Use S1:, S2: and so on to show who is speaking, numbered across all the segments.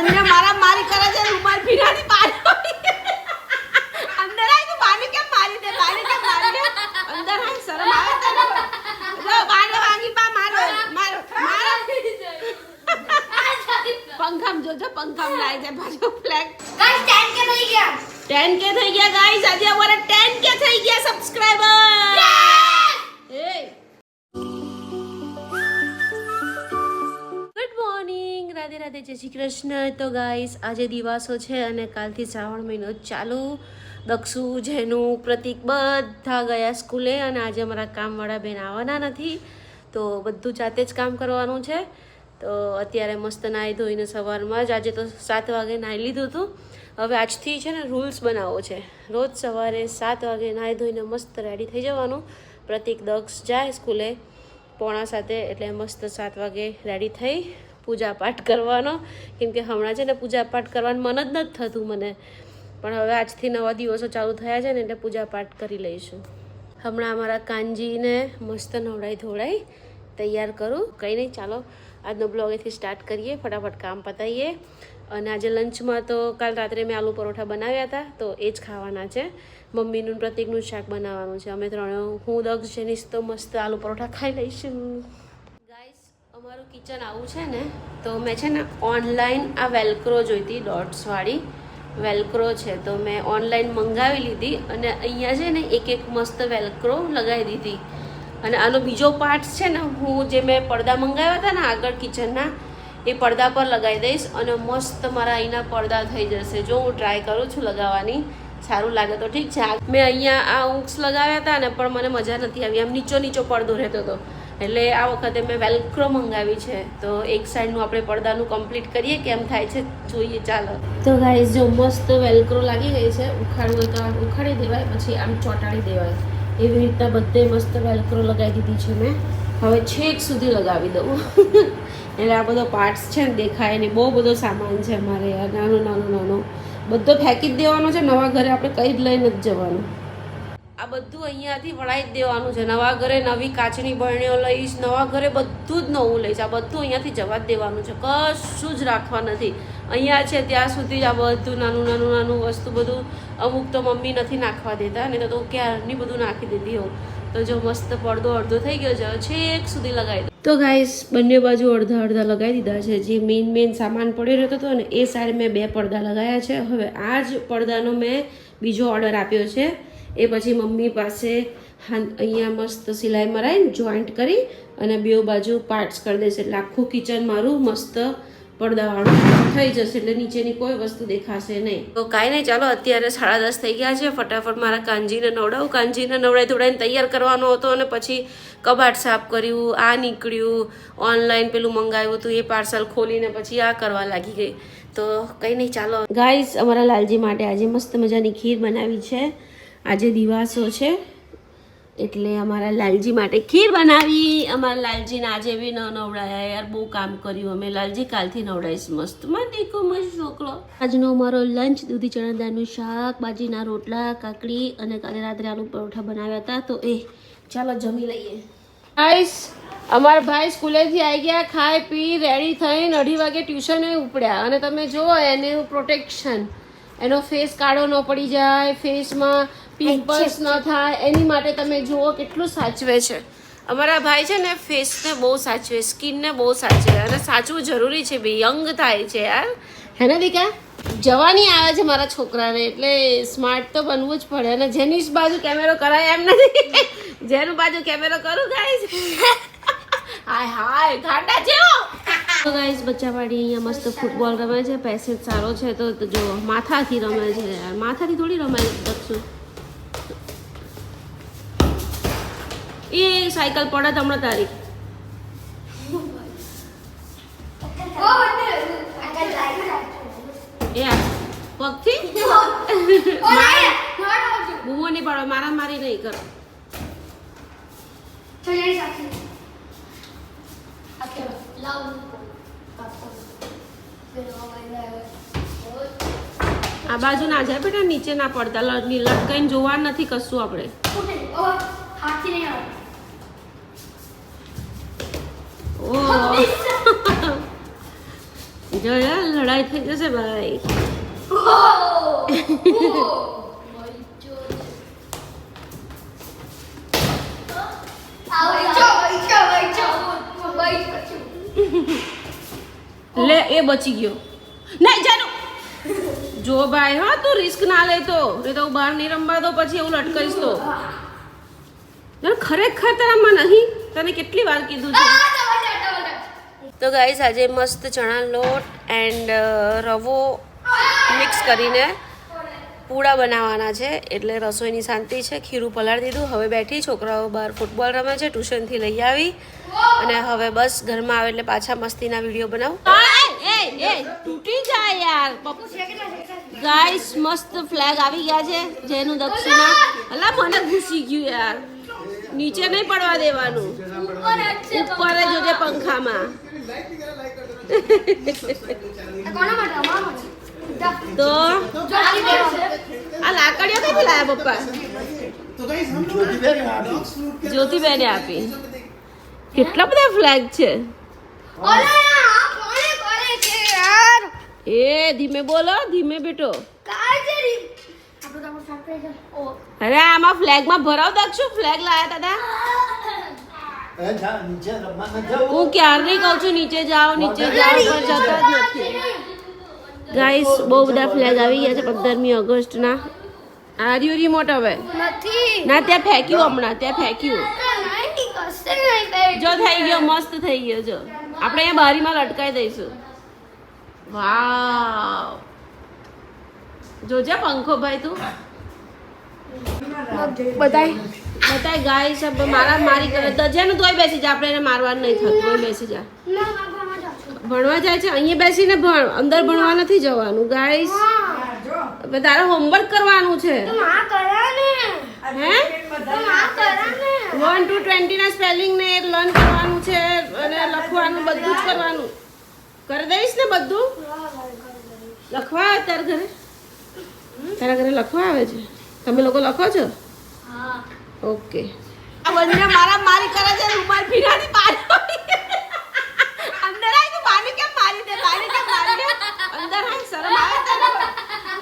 S1: બંને મારા મારી કરે છે રૂમાલ ભીનાની પાણી અંદર આવી તો પાણી કેમ મારી દે પાણી કેમ મારી દે અંદર આવી શરમ આવે તને જો પાણી વાગી પા મારો મારો મારો પંખામ જોજો પંખામ લાઈ જાય પાછો ફ્લેગ
S2: ગાઈસ 10k થઈ ગયા
S1: 10k થઈ ગયા ગાઈસ આજે અમારે 10k થઈ ગયા સબસ્ક્રાઇબર એ ગુડ મોર્નિંગ રાધે રાધે જય શ્રી કૃષ્ણ તો ગાઈસ આજે દિવાસો છે અને કાલથી શ્રાવણ મહિનો ચાલુ દક્ષુ જેનું પ્રતિક બધા ગયા સ્કૂલે અને આજે અમારા કામવાળા બેન આવવાના નથી તો બધું જાતે જ કામ કરવાનું છે તો અત્યારે મસ્ત નાહી ધોઈને સવારમાં જ આજે તો 7 વાગે નાહી લીધું હતું હવે આજથી છે ને રૂલ્સ બનાવવો છે રોજ સવારે 7 વાગે નાહી ધોઈને મસ્ત રેડી થઈ જવાનું પ્રતિક દક્ષ જાય સ્કૂલે 6:45 એટલે મસ્ત 7 વાગે રેડી થઈ પૂજા પાઠ કરવાનો કેમ કે હમણાં છે ને પૂજા પાઠ કરવાનું મન જ નથી થતું મને પણ હવે આજથી નવા દિવસો ચાલુ થયા છે ને એટલે પૂજા પાઠ કરી લઈશું હમણાં અમારા કાનજીને મસ્ત નવડાઈ ધોડાઈ તૈયાર કરું કંઈ નહીં ચાલો આજનો બ્લોગ એથી સ્ટાર્ટ કરીએ ફટાફટ કામ પતાવીએ અને આજે લંચમાં તો કાલ રાત્રે મેં આલુ પરોઠા બનાવ્યા હતા તો એ જ ખાવાના છે મમ્મીનું પ્રતિકનું શાક બનાવવાનું છે અમે ત્રણે હું દક્ષ જેનીશ તો મસ્ત આલુ પરોઠા ખાઈ લઈશું ગાઈસ અમારું કિચન આવું છે ને તો મેં છે ને ઓનલાઈન આ વેલ્ક્રો જોઈતી ડોટ્સવાળી વેલ્ક્રો છે તો મેં ઓનલાઈન મંગાવી લીધી અને અહીંયા છે ને એક મસ્ત વેલ્ક્રો લગાવી દીધી અને આનો બીજો પાર્ટ છે ને હું જે મેં પડદા મંગાવ્યા હતા ને આગળ કિચનના એ પડદા પર લગાવી દઈશ અને મસ્ત મારા અહીંના પડદા થઈ જશે જો હું ટ્રાય કરું છું લગાવવાની સારું લાગે તો ઠીક છે મેં અહીંયા આ ઊંક્સ લગાવ્યા હતા ને પણ મને મજા નથી આવી આમ નીચો પડદો રહેતો હતો એટલે આ વખતે મેં વેલ્ક્રો મંગાવી છે તો એક સાઈડનું આપણે પડદાનું કમ્પ્લીટ કરીએ કેમ થાય છે જોઈએ ચાલો તો ગાઈસ જો મસ્ત વેલ્ક્રો લાગી ગઈ છે ઉખાડવું તો ઉખાડી દેવાય પછી આમ ચોંટાડી દેવાય એવી રીતના બધે મસ્ત વેલ્ક્રો લગાવી દીધી છે મેં હવે છેક સુધી લગાવી દઉં એટલે આ બધો પાર્ટ્સ છે ને દેખાય ને બહુ બધો સામાન છે અમારે નાનો બધો ફેંકી જ દેવાનો છે નવા ઘરે આપણે કંઈ જ લઈને જ જવાનું આ બધું અહીંયાથી વળાઈ જ દેવાનું છે નવા ઘરે નવી કાચની બરણીઓ લઈશ નવા ઘરે બધું જ નવું લઈશ આ બધું અહીંયાથી જવા જ દેવાનું છે કશું જ રાખવા નથી અહીંયા છે ત્યાં સુધી જ આ બધું નાનું વસ્તુ બધું અમુક તો મમ્મી નથી નાખવા દેતા ને તો ક્યારની બધું નાખી દેતી હોઉં તો જો મસ્ત પડદો અડધો થઈ ગયો છે છેક સુધી લગાવી દો તો ગાઈસ બંને બાજુ અડધા લગાવી દીધા છે જે મેઇન સામાન પડી રહેતો હતો ને એ સાઈડ મેં 2 પડદા લગાવ્યા છે હવે આ જ પડદાનો મેં બીજો ઓર્ડર આપ્યો છે એ પછી મમ્મી પાસે અહીંયા મસ્ત સિલાઈ મરાઈને જોઈન્ટ કરી અને બે બાજુ પાર્ટ્સ કરી દેશે એટલે આખું કિચન મારું મસ્ત પડદાવાળું થઈ જશે એટલે નીચેની કોઈ વસ્તુ દેખાશે નહીં તો કાંઈ નહીં ચાલો અત્યારે 10:30 થઈ ગયા છે ફટાફટ મારા કાનજીને નવડાવી ધોડાઈને તૈયાર કરવાનો હતો અને પછી કબાટ સાફ કર્યું આ નીકળ્યું ઓનલાઈન પેલું મંગાવ્યું હતું એ પાર્સલ ખોલીને પછી આ કરવા લાગી ગઈ તો કંઈ નહીં ચાલો ગાઈસ અમારા લાલજી માટે આજે મસ્ત મજાની ખીર બનાવી છે આજે દિવાસો છે એટલે અમારા લાલજી માટે ખીર બનાવી અમારા લાલજીને આજે બી ન નવડાયા યાર બહુ કામ કર્યું અમે લાલજી કાલથી નવડાવીશ મસ્ત દીકો મસ્ત છોકરો આજનો અમારો લંચ દૂધી ચણા દાળનું શાક બાજીના રોટલા કાકડી અને કાલે રાત્રે આલુ પરોઠા બનાવ્યા હતા તો એ ચાલો જમી લઈએ ગાઈસ અમારા ભાઈ સ્કૂલેથી આવી ગયા ખાઈ પી રેડી થઈને 2:30 વાગે ટ્યુશને ઉપડ્યા અને તમે જુઓ એનું પ્રોટેક્શન એનો ફેસ કાળો ન પડી જાય ફેસમાં પિમ્પલ્સ ન થાય એની માટે તમે જુઓ કેટલું સાચવે છે અમારા ભાઈ છે ને ફેસને બહુ સાચવે સ્કિનને બહુ સાચવે અને સાચવું જરૂરી છે ભાઈ યંગ થાય છે યાર હે ને દીકા જવાની આવે છે મારા છોકરાને એટલે સ્માર્ટ તો બનવું જ પડે અને જેની બાજુ કેમેરો કરાય એમ નથી જેનું બાજુ કેમેરો કરું ગાઈસ હાય ગાંડા જેવો તો ગાઈસ બચ્ચાવાડી અહીંયા મસ્ત ફૂટબોલ રમે છે પેસેજ સારો છે તો જો માથાથી રમે છે યાર માથાથી થોડી રમાય દક્ષું એ સાયકલ પડે હમણાં તારી પગથી બૂમો નહીં પાડો મારા મારી નહીં કરો આ બાજુ ના જાય બેટા નીચે ના પડતા લટકાઈને જોવા નથી કશું આપણે જો લડાઈ થઈ જશે ભાઈ. લે એ બચી ગયો. નહીં જાનો જો ભાઈ, હા તું રિસ્ક ના લેતો, નહીં તો બહાર નહીં રમવા દો પછી એવું લટકાઈશ તો. ખરેખર તારામાં નહીં, તને કેટલી વાર કીધું છે. તો ગાઈસ આજે મસ્ત ચણા લોટ એન્ડ રવો મિક્સ કરીને પૂડા બનાવવાના છે, એટલે રસોઈની શાંતિ છે. ખીરું પલાળી દીધું, હવે બેઠી. છોકરાઓ બહાર ફૂટબોલ રમે છે, ટ્યુશનથી લઈ આવી, અને હવે બસ ઘરમાં આવે એટલે પાછા મસ્તીના વિડીયો બનાવું. તૂટી જાય યાર. ગાઈસ મસ્ત ફ્લેગ આવી ગયા છે, જેનું દક્ષિણા. અલા મને ઘૂસી ગયું યાર. નીચે નહીં પડવા દેવાનું, ઉપર જ જોજે પંખામાં. તો આ લાકડીઓ ક્યાંથી લાયા પપ્પા? જ્યોતિબેને આપી. કેટલા બધા ફ્લેગ છે. એ ધીમે બોલો, ધીમે બેટો. અરે આમાં ફ્લેગમાં ભરાવ દક્ષુ. ફ્લેગ લાયા દાદા. હું ક્યારની કહું છું નીચે જાઓ, નીચે જાઓ, પણ જતા જ નથી. ગાઈસ બહુ બધા ફ્લેગ આવી ગયા છે 15મી ઓગસ્ટના. આર્યુ રિમોટ હવે ના, ત્યાં ફેંક્યું, હમણાં ત્યાં ફેંક્યું. જો થઈ ગયો, મસ્ત થઈ ગયો. જો આપણે અહીંયા બારીમાં લટકાઈ દઈશું. વાવ, જોજે પંખો ભાઈ તું. બતાય ગાઈસ મારા મારી કરે. તજેનું તોય બેસી જા, આપણે એને મારવાનું નહીં થતું. તોય બેસી જા. ભણવા જાય છે, અહીંયા બેસીને ભણ, અંદર ભણવા નથી જવાનું. ગાઈસ તારે હોમવર્ક કરવાનું છે. હે 1 to 20 ના સ્પેલિંગ ને લર્ન કરવાનું છે, અને લખવાનું બધું જ કરવાનું. કરી દઈશ ને બધું? લખવા આવે તારા ઘરે? તારા ઘરે લખવા આવે છે? તમે લોકો લખો છો? ઓકે. આ બંને મારા મારી કરે છે. રૂમાલ ભીનાની પાડી અંદર આવી. તું બાને કેમ મારી દે? બાને કેમ મારી દે? અંદર આવી. શરમ આવે તને?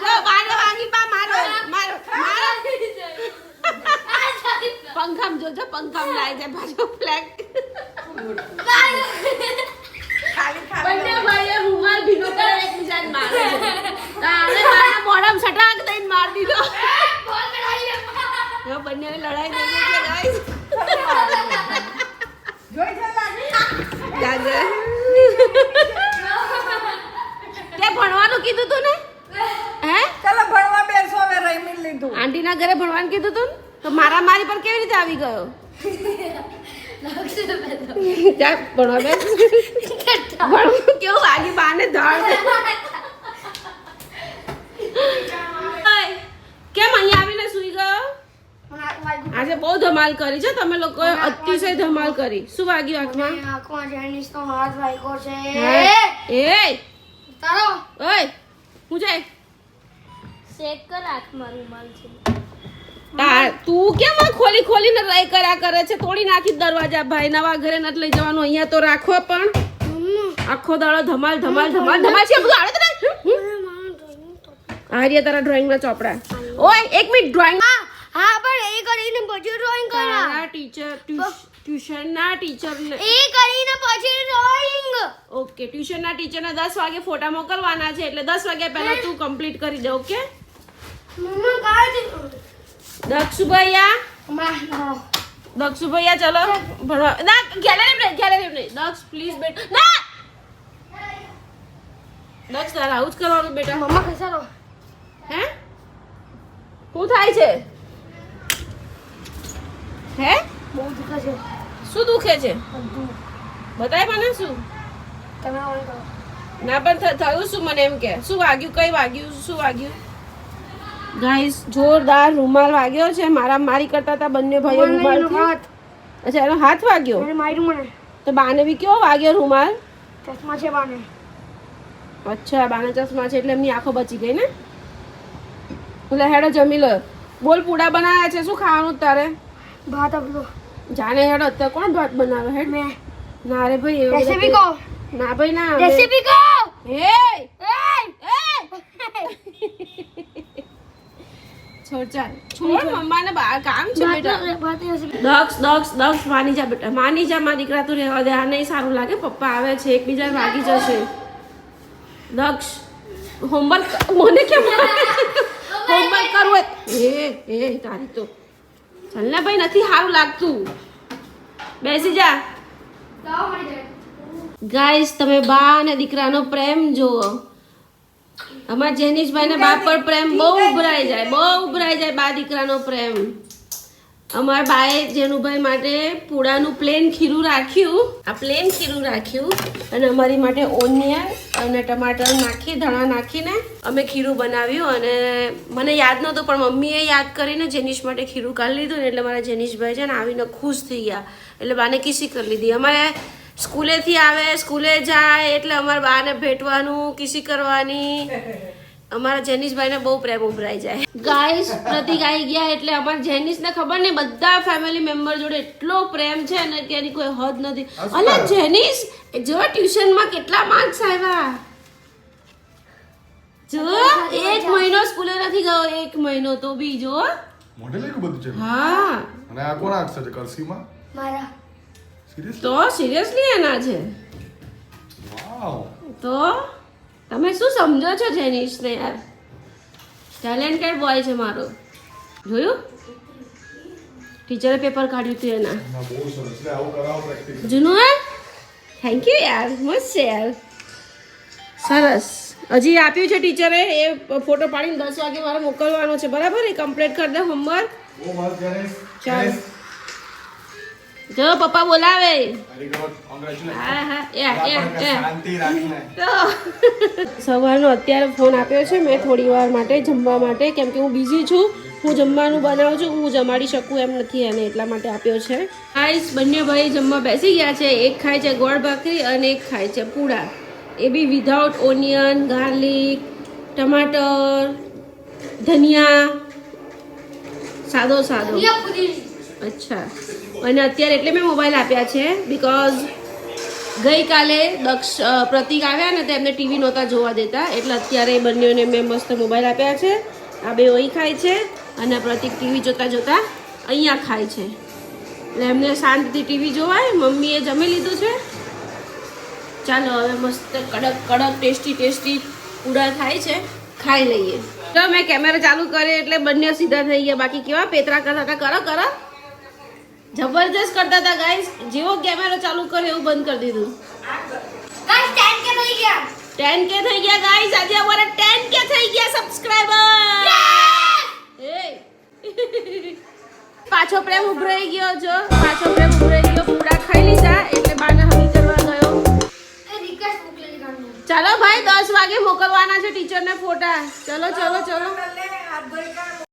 S1: જો બાને વાગી પા. મારો મારો મારો. પંખામ જોજો, પંખામ લાઈ જાય પાછો ફ્લેગ. બંને ભાઈએ રૂમાલ ભીનો કરે, એકબીજાને મારે. તારે મારા મોઢામાં સટાક દઈને માર દીધો. હવે બંનેને લડાઈ થઈ ગઈ છે ગાઈસ. તે ભણવાનું કીધું તું ને? હે
S3: ચાલો ભણવા બેસો. હવે રમી લીધું.
S1: આંટીના ઘરે ભણવાનું કીધું તું ને? તો મારા મારી પર કેવી રીતે આવી ગયો? જા ભણવા બેસ. ભણવું કેવું વાગી બાને ધાડ. કેમ અહીંયા આવીને સુઈ ગયો? આજે બહુ ધમાલ કરી છે તમે લોકોએ, અતિશય ધમાલ કરી. શું વાગ્યું આંખમાં?
S2: હાથ વાગ્યો છે.
S1: એ
S2: તારો
S1: ઓય હું જાય
S2: સેટ કર આંખમાં રૂમાલ છે.
S1: તું કેમ આ ખોલી ખોલીને રહી કર્યા કરે છે? તોડી નાખી દરવાજા. ભાઈ નવા ઘરે નથી લઈ જવાનું, અહીંયા તો રાખો. પણ આખો દાડો ધમાલ ધમાલ ધમાલ ધમાલ છે. બધું આવડે તને? આર્ય તારા ડ્રોઈંગના ચોપડા. ઓય એક મિનિટ, ડ્રોઈંગ.
S2: હા પણ એ કરીને પછી ડ્રોઈંગ કરા.
S1: તારા ટીચર ટ્યુશનના ટીચરને
S2: એ કરીને પછી ડ્રોઈંગ.
S1: ઓકે, ટ્યુશનના ટીચરને 10 વાગે ફોટા મોકલવાના છે, એટલે 10 વાગ્યા પહેલા તું કમ્પ્લીટ કરી દે. ઓકે
S2: મમ્મા કાય છે?
S1: દક્ષુભૈયા, દક્ષુભૈયા ચલો ભણવા. ના ગેલેરી નહીં. દક્ષ પ્લીઝ બેટા. ના દક્ષ તારા આવું જ કરવાનું બેટા.
S2: મમ્મા ખસારો.
S1: હે શું થાય છે? હે
S2: બહુ દુખે છે.
S1: શું દુખે છે? બતાય મને. શું
S2: તમે ઓન કરો.
S1: ના પણ થયું શું? મને એમ કે શું વાગ્યું? કઈ વાગ્યું? શું વાગ્યું? ગાઈસ જોરદાર રૂમાલ વાગ્યો છે. મારા મારી કરતા હતા બંને ભાઈઓ રૂમાલથી.
S2: હાથ.
S1: અચ્છા એનો હાથ વાગ્યો.
S2: મને માર્યું મને.
S1: તો બાને બી કેવો વાગ્યો રૂમાલ?
S2: ચશ્મા છે બાને.
S1: અચ્છા બાને ચશ્મા છે એટલે એમની આંખો બચી ગઈ ને. એટલે હેડો જમી લો. બોલ પૂડા બનાવ્યા છે, શું ખાવાનું તારે?
S2: ભાત આપલો.
S1: જાને હેડો. અત્યારે કોણ ભાત બનાવે? હેડ.
S2: મેં
S1: ના રે ભાઈ એવું
S2: રેસીપી કહો.
S1: ના ભાઈ ના.
S2: રેસીપી કહો.
S1: છોડ ચાલ છોડ મમ્માને બહાર કામ છે બેટા
S2: ભાત હશે
S1: દક્ષ માની જા બેટા માની જા મારા દીકરા તું રહેવા દે આ નહીં સારું લાગે પપ્પા આવે છે એકબીજા વાગી જશે દક્ષ હોમવર્ક મને કેમ હોમવર્ક કરવું એ તારી તો ચાલ ને ભાઈ નથી સારું લાગતું બેસી જા ગાઈસ તમે બા અને દીકરાનો પ્રેમ જુઓ અમારા જેનિશભાઈ ને બા પર પ્રેમ બહુ ઉભરાઈ જાય બા દીકરાનો પ્રેમ અમારા બાએ જેનુભાઈ માટે પૂડાનું પ્લેન ખીરું રાખ્યું અને અમારી માટે ઓનિયન અને ટમાટર નાખી ધાણા નાખીને અમે ખીરું બનાવ્યું અને મને યાદ નહોતું પણ મમ્મીએ યાદ કરીને જેનિશ માટે ખીરું કાઢી લીધું ને એટલે મારા જેનિશભાઈ છે ને આવીને ખુશ થઈ ગયા એટલે બાને કિસી કરી લીધી અમારે સ્કૂલેથી આવે સ્કૂલે જાય એટલે અમારા બાને ભેટવાનું કિસી કરવાની અમારા જેનિશભાઈને બહુ પ્રેમ ઉભરાઈ જાય ગાઈસ પ્રતિક આવી ગયા એટલે અમારા જેનિશને ખબર નહીં બધા ફેમિલી મેમ્બર જોડે એટલો પ્રેમ છે ને કે એની કોઈ હદ નથી અલા જેનિશ જો ટ્યુશનમાં કેટલા માર્ક્સ આવ્યા જો 1 મહિનો સ્કૂલે નથી ગયો 1 મહિનો તો બી જો
S4: મોઢે લખ્યું બધું છે
S1: હા
S4: અને આ કોણ અક્ષર છે કરસીમાં
S2: મારા
S4: સિરિયસ
S1: તો સિરિયસલી એના છે
S4: વાવ
S1: તો તમે શું સમજો છો જેનિશને યાર ટેલેન્ટેડ બોય છે મારો જોયું ટીચરે પેપર કાઢ્યું હતું એના
S4: ના બહુ સરસ લે આવું કરાવો પ્રેક્ટિસ
S1: જૂનું હે થેન્ક યુ યાર મસ્ત છે યાર સરસ હજી આપ્યું છે ટીચરે એ ફોટો પાડીને 10 વાગે મારે મોકલવાનો છે બરાબર એ કમ્પ્લીટ કરી દે હોમવર્ક
S4: બહુ મસ્ત જેનિસ
S1: ચાલો જો પપ્પા બોલાવે
S4: વેરી ગુડ કોંગ્રેચ્યુલેશન
S1: હા
S4: શાંતિ રાખને
S1: તો સવારનો અત્યારે ફોન આપ્યો છે મેં થોડી વાર માટે જમવા માટે કેમ કે હું બિઝી છું હું જમવાનું બનાવું છું હું જમાડી શકું એમ નથી અને એટલા માટે આપ્યો છે ગાઈસ બંને ભાઈ જમવા બેસી ગયા છે એક ખાય છે ગોળ ભાખરી અને એક ખાય છે પૂડા એ બી વિધાઉટ ઓનિયન ગાર્લિક ટમાટર ધનિયા સાદો અચ્છા અને અત્યારે એટલે મેં મોબાઈલ આપ્યા છે બીકોઝ ગઈકાલે પ્રતિક આવ્યા ને તો એમને ટીવી નહોતા જોવા દેતા એટલે અત્યારે બંનેઓને મેં મસ્ત મોબાઈલ આપ્યા છે આ બે અહીં ખાય છે અને પ્રતિક ટીવી જોતા જોતા અહીંયા ખાય છે એટલે એમને શાંતિથી ટીવી જોવાય મમ્મીએ જમી લીધું છે ચાલો હવે મસ્ત કડક ટેસ્ટી પૂડા થાય છે ખાઈ લઈએ તો મેં કેમેરા ચાલુ કરે એટલે બંને સીધા થઈ ગયા બાકી કેવા પેતરા કરતા હતા કરો જબરજસ્ત કરતા હતા ગાઈસ જેવો કેમેરો ચાલુ કરે એવું બંધ કરી દીધું
S2: ગાઈસ 10K થઈ ગયા
S1: 10K થઈ ગયા ગાઈસ આજે અમારા 10K થઈ ગયા સબસ્ક્રાઇબર પાછો પ્રેમ ઉભરાઈ ગયો પૂડા ખાઈ લીધા એટલે બાને હમી કરવા ગયો
S2: રિક્વેસ્ટ મોકલેલી ગાંડો
S1: ચાલો ભાઈ 10 વાગે મોકલવાના છે ટીચરને ફોટા ચલો
S3: હાથ ધોઈ કાઢ